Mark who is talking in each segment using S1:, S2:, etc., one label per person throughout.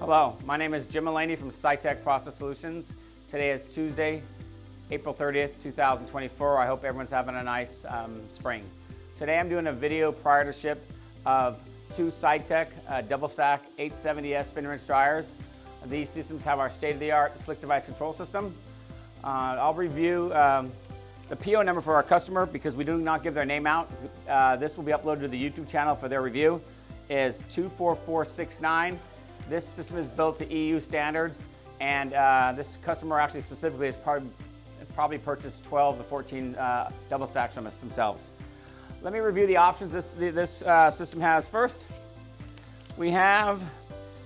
S1: Hello, my name is Jim Mullany from Sitek Process Solutions. Today is Tuesday, April 30th, 2024. I hope everyone's having a nice spring. Today I'm doing a video prior to ship of two Sitek Doublestack 870S spin rinse dryers. These systems have our state-of-the-art slick device control system. I'll review the PO number for our customer because we do not give their name out. This will be uploaded to the YouTube channel for their review. Is 24469. This system is built to EU standards, and this customer actually specifically has probably purchased 12 to 14 double stacks from us themselves. Let me review the options this system has first. We have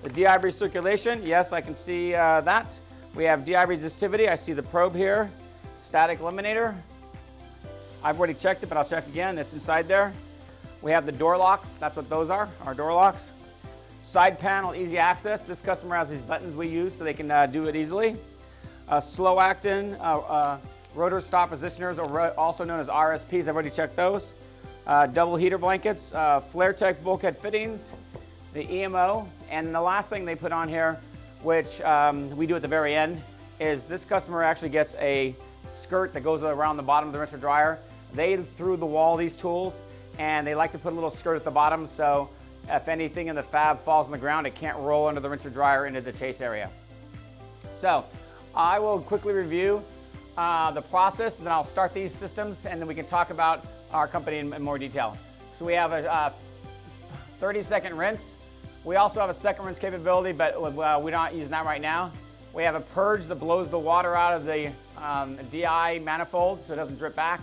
S1: the DI recirculation. Yes, I can see that. We have DI resistivity. I see the probe here. Static eliminator. I've already checked it, but I'll check again. It's inside there. We have the door locks. That's what those are, our door locks. Side panel, easy access. This customer has these buttons we use so they can do it easily. Slow acting rotor stop positioners, or also known as RSPs. I've already checked those. Double heater blankets, FlareTech bulkhead fittings, the EMO, and the last thing they put on here, which we do at the very end, is this customer actually gets a skirt that goes around the bottom of the rinser dryer. They threw the wall these tools, and they like to put a little skirt at the bottom, so if anything in the fab falls on the ground, it can't roll under the rinser dryer into the chase area. So I will quickly review the process, and then I'll start these systems, and then we can talk about our company in more detail. So we have a 30-second rinse. We also have a second rinse capability, but we're not using that right now. We have a purge that blows the water out of the DI manifold so it doesn't drip back.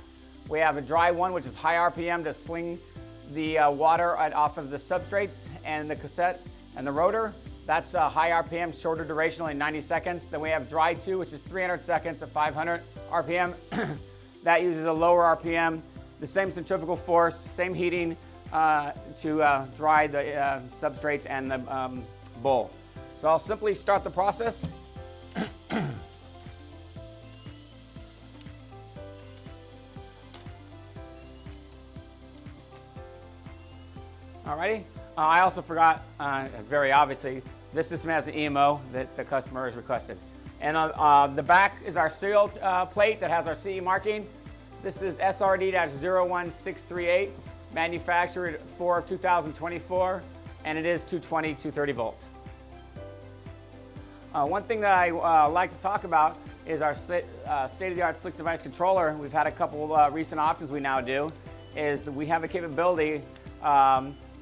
S1: We have a dry one, which is high RPM to sling the water off of the substrates and the cassette and the rotor. That's high RPM, shorter duration, only 90 seconds. Then we have dry 2, which is 300 seconds at 500 RPM. That uses a lower RPM, the same centrifugal force, same heating to dry the substrates and the bowl. So I'll simply start the process. Alrighty. I also forgot, very obviously, this system has the EMO that the customer has requested. And the back is our serial plate that has our CE marking. This is SRD-01638, manufactured for 2024, and it is 220, 230 volts. One thing that I like to talk about is our state-of-the-art slick device controller. We've had a couple recent options we now do, is that we have a capability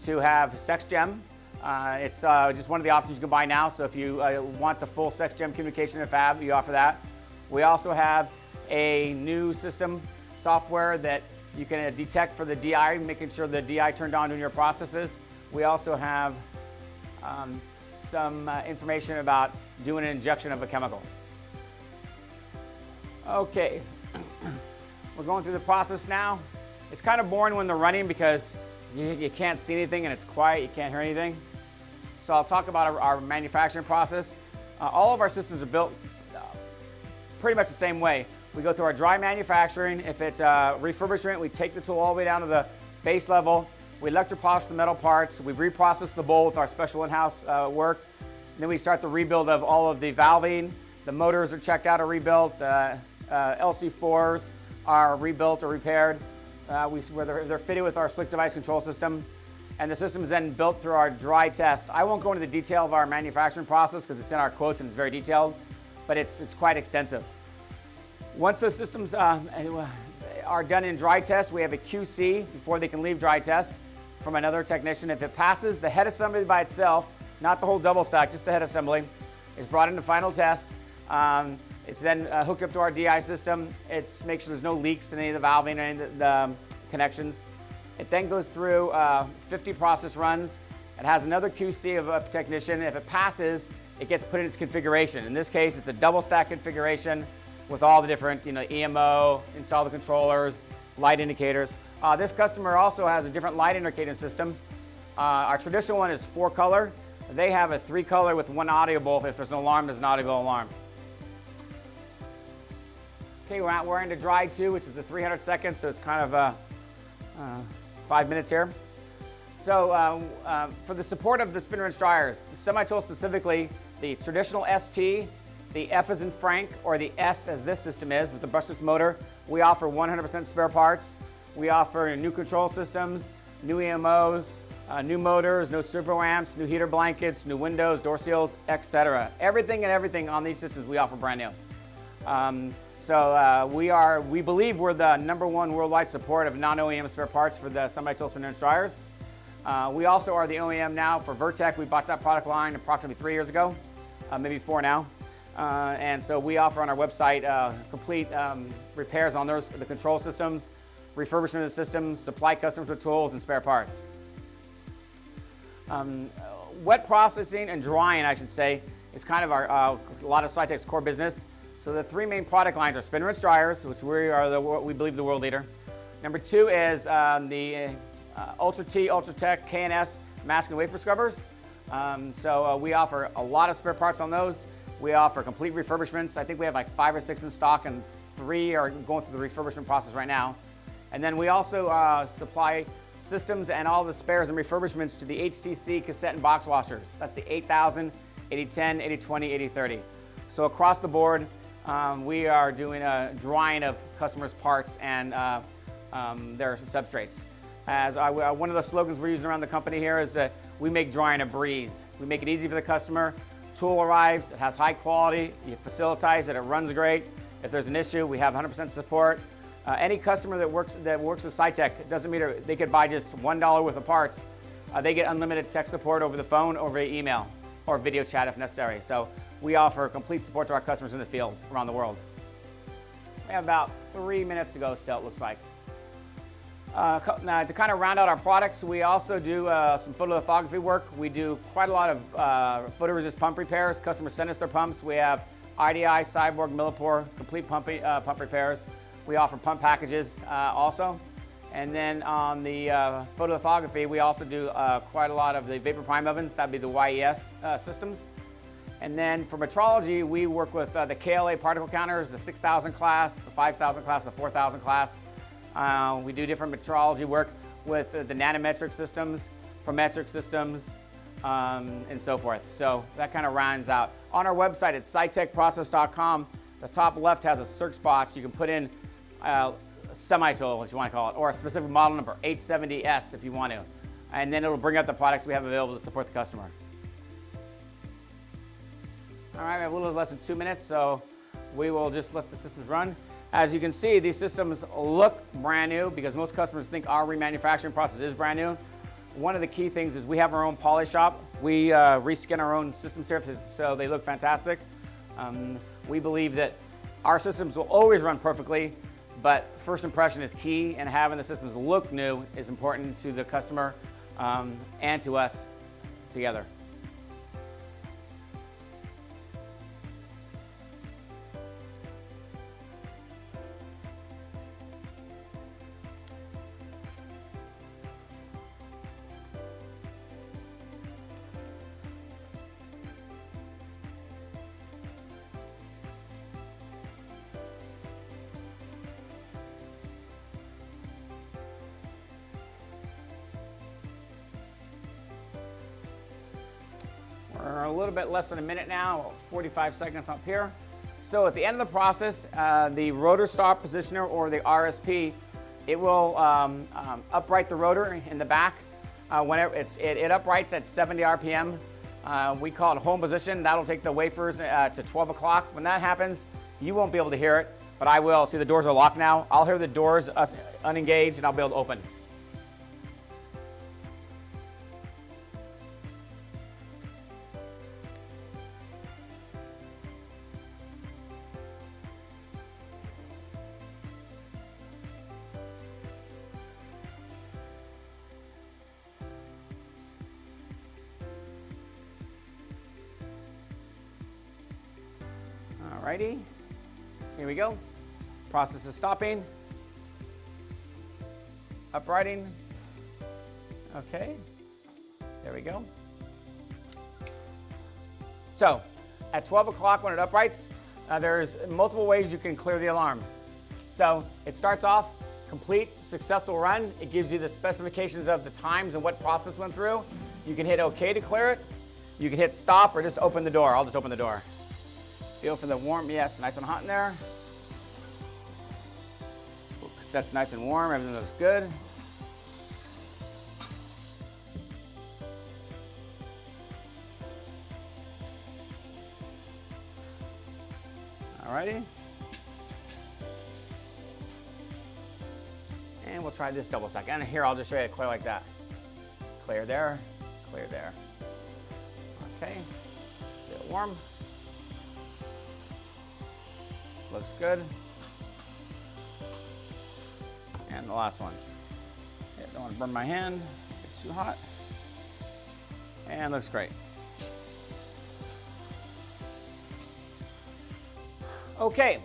S1: to have SexGem. It's just one of the options you can buy now, so if you want the full SexGem communication in the fab, you offer that. We also have a new system software that you can detect for the DI, making sure the DI turned on during your processes. We also have some information about doing an injection of a chemical. Okay, we're going through the process now. It's kind of boring when they're running because you can't see anything and it's quiet, you can't hear anything. So I'll talk about our manufacturing process. All of our systems are built pretty much the same way. We go through our dry manufacturing. If it's a refurbishment, we take the tool all the way down to the base level. We electropolish the metal parts. We reprocess the bowl with our special in-house work. And then we start the rebuild of all of the valving. The motors are checked out or rebuilt. LC4s are rebuilt or repaired. They're fitted with our slick device control system, and the system is then built through our dry test. I won't go into the detail of our manufacturing process because it's in our quotes and it's very detailed, but it's quite extensive. Once the systems are done in dry test, we have a QC before they can leave dry test from another technician. If it passes, the head assembly by itself, not the whole double stack, just the head assembly, is brought into final test. It's then hooked up to our DI system. It makes sure there's no leaks in any of the valving or any of the connections. It then goes through 50 process runs. It has another QC of a technician. If it passes, it gets put in its configuration. In this case, it's a double stack configuration with all the different, EMO, install the controllers, light indicators. This customer also has a different light indicator system. Our traditional one is 4-color. They have a 3-color with one audible. If there's an alarm, there's an audible alarm. Okay, we're into dry 2, which is the 300 seconds, so it's kind of 5 minutes here. So for the support of the spin rinse dryers, the semi-tool specifically, the traditional ST, the F as in Frank, or the S as this system is with the brushless motor, we offer 100% spare parts. We offer new control systems, new EMOs, new motors, new servo amps, new heater blankets, new windows, door seals, etc. Everything and everything on these systems we offer brand new. We believe we're the #1 worldwide support of non-OEM spare parts for the semi-tool spin rinse dryers. We also are the OEM now for Vertec. We bought that product line approximately 3 years ago, maybe 4 now. And so we offer on our website complete repairs on the control systems, refurbishment of the systems, supply customers with tools and spare parts. Wet processing and drying, I should say, is kind of a lot of Sitek's core business. So the 3 main product lines are spin rinse dryers, which we believe the world leader. Number 2 is the Ultra T, Ultra Tech, K&S mask and wafer scrubbers. We offer a lot of spare parts on those. We offer complete refurbishments. I think we have like 5 or 6 in stock, and 3 are going through the refurbishment process right now. And then we also supply systems and all the spares and refurbishments to the HTC cassette and box washers. That's the 8000, 8010, 8020, 8030. So across the board, we are doing a drying of customers' parts and their substrates. One of the slogans we're using around the company here is that we make drying a breeze. We make it easy for the customer. Tool arrives, it has high quality, you facilitize it, it runs great. If there's an issue, we have 100% support. Any customer that works with Sitek, it doesn't mean they could buy just $1 worth of parts. They get unlimited tech support over the phone, or via email, or video chat if necessary. So we offer complete support to our customers in the field around the world. We have about 3 minutes to go still, it looks like. Now, to kind of round out our products, we also do some photolithography work. We do quite a lot of photoresist pump repairs. Customers send us their pumps. We have IDI, Cyborg, Millipore, complete pump repairs. We offer pump packages also. And then on the photolithography, we also do quite a lot of the vapor prime ovens. That'd be the YES systems. And then for metrology, we work with the KLA particle counters, the 6000 class, the 5000 class, the 4000 class. We do different metrology work with the nanometric systems, prometric systems, and so forth. So that kind of rounds out. On our website at sitekprocess.com, the top left has a search box. You can put in semi-tool, if you want to call it, or a specific model number, 870S if you want to. And then it'll bring up the products we have available to support the customer. All right, we have a little less than 2 minutes, so we will just let the systems run. As you can see, these systems look brand new because most customers think our remanufacturing process is brand new. One of the key things is we have our own polish shop. We reskin our own system surfaces so they look fantastic. We believe that our systems will always run perfectly, but first impression is key, and having the systems look new is important to the customer and to us together. We're a little bit less than a minute now, 45 seconds up here. So at the end of the process, the rotor stop positioner, or the RSP, it will upright the rotor in the back. Whenever it uprights at 70 RPM. We call it home position. That'll take the wafers to 12 o'clock. When that happens, you won't be able to hear it, but I will. See, the doors are locked now. I'll hear the doors unengaged, and I'll be able to open. Alrighty, here we go. Process is stopping. Uprighting. Okay, there we go. So, at 12 o'clock when it uprights, there's multiple ways you can clear the alarm. So, it starts off, complete successful run. It gives you the specifications of the times and what process went through. You can hit OK to clear it. You can hit stop or just open the door. I'll just open the door. Feel for the warm, yes, nice and hot in there. Cassette's nice and warm, everything looks good. Alrighty. And we'll try this double stack. And here, I'll just show you to clear like that. Clear there, clear there. Okay, get it warm. Looks good. And the last one. Okay, don't want to burn my hand, it's too hot. And looks great. Okay,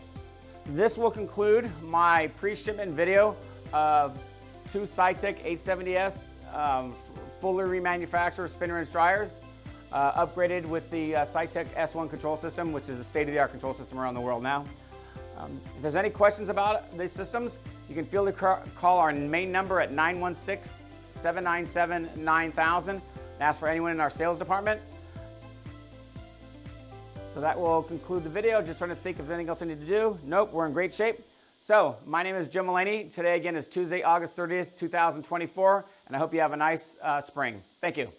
S1: this will conclude my pre-shipment video of two Sitek 870S fully remanufactured spin rinse dryers, upgraded with the Sitek S1 control system, which is the state-of-the-art control system around the world now. If there's any questions about these systems, you can feel to call our main number at 916-797-9000. Ask for anyone in our sales department. So that will conclude the video. Just trying to think if there's anything else I need to do. Nope, we're in great shape. So my name is Jim Mullany. Today again is Tuesday, August 30th, 2024, and I hope you have a nice spring. Thank you.